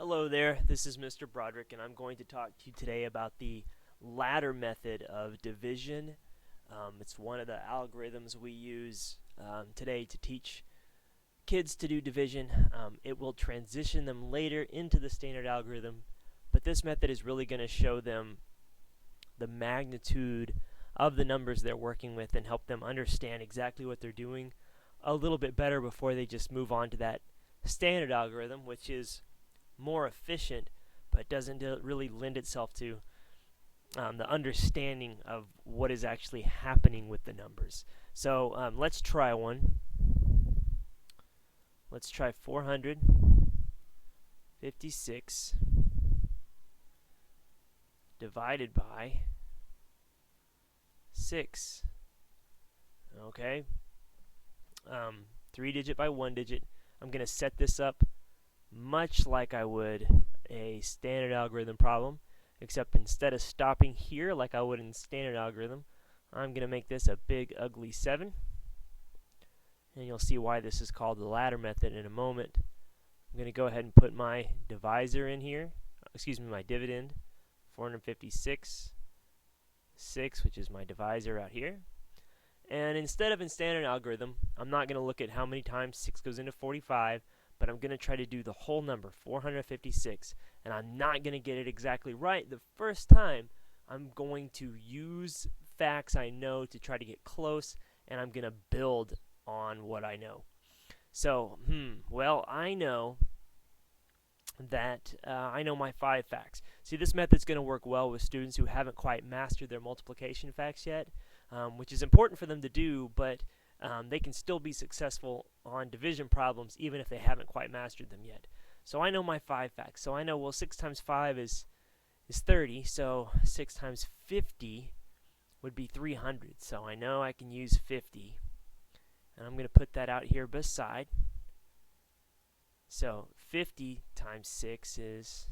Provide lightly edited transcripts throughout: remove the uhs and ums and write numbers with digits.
Hello there, this is Mr. Broderick, and I'm going to talk to you today about the ladder method of division. It's one of the algorithms we use today to teach kids to do division. It will transition them later into the standard algorithm, but this method is really going to show them the magnitude of the numbers they're working with and help them understand exactly what they're doing a little bit better before they just move on to that standard algorithm, which is more efficient but doesn't really lend itself to the understanding of what is actually happening with the numbers. So let's try one. Let's try 456 divided by 6. Okay. 3-digit by 1-digit. I'm going to set this up much like I would a standard algorithm problem, except instead of stopping here like I would in standard algorithm, I'm going to make this a big ugly 7. And you'll see why this is called the ladder method in a moment. I'm going to go ahead and put my divisor in here, my dividend, 456, 6, which is my divisor out here. And instead of in standard algorithm, I'm not going to look at how many times 6 goes into 45, but I'm going to try to do the whole number, 456, and I'm not going to get it exactly right the first time. I'm going to use facts I know to try to get close, and I'm going to build on what I know. So, well, I know that I know my 5 facts. See, this method's going to work well with students who haven't quite mastered their multiplication facts yet, which is important for them to do, but they can still be successful on division problems even if they haven't quite mastered them yet. So I know my 5 facts. So I know, well, 6 times 5 is 30, so 6 times 50 would be 300. So I know I can use 50. And I'm going to put that out here beside. So 50 times 6 is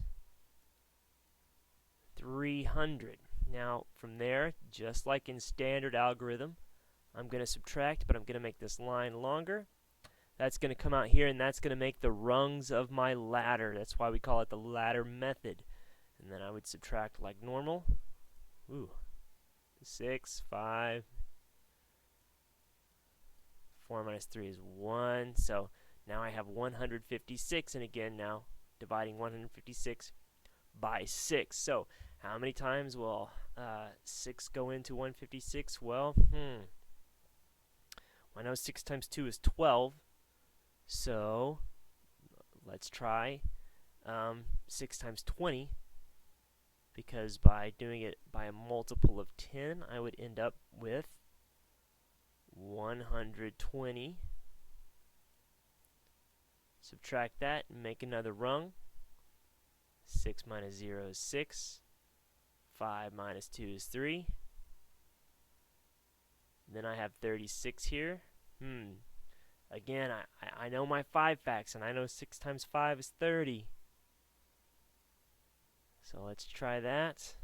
300. Now from there, just like in standard algorithm, I'm going to subtract, but I'm going to make this line longer. That's going to come out here, and that's going to make the rungs of my ladder. That's why we call it the ladder method. And then I would subtract like normal. 6, 5, 4 minus 3 is 1. So now I have 156, and again, now dividing 156 by 6. So how many times will 6 go into 156? Well, I know 6 times 2 is 12, so let's try 6 times 20, because by doing it by a multiple of 10, I would end up with 120. Subtract that and make another rung. 6 minus 0 is 6. 5 minus 2 is 3. Then I have 36 here. Again, I know my 5 facts, and I know 6 times 5 is 30. So let's try that.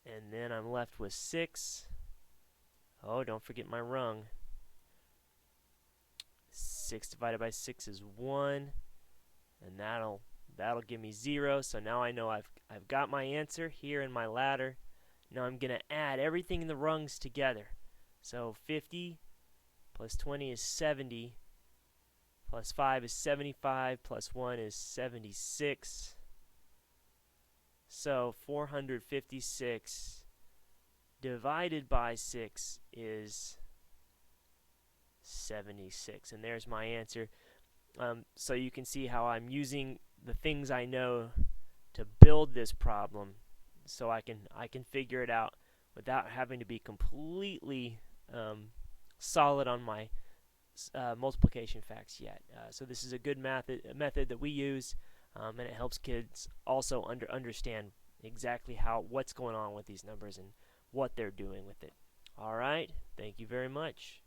And then I'm left with 6. Oh, don't forget my rung. 6 divided by 6 is 1. And that'll give me 0. So now I know I've got my answer here in my ladder. Now I'm going to add everything in the rungs together. So 50 plus 20 is 70, plus 5 is 75, plus 1 is 76. So 456 divided by 6 is 76. And there's my answer. So you can see how I'm using the things I know to build this problem, so I can figure it out without having to be completely solid on my multiplication facts yet. So this is a good method that we use, and it helps kids also understand exactly what's going on with these numbers and what they're doing with it. All right, thank you very much.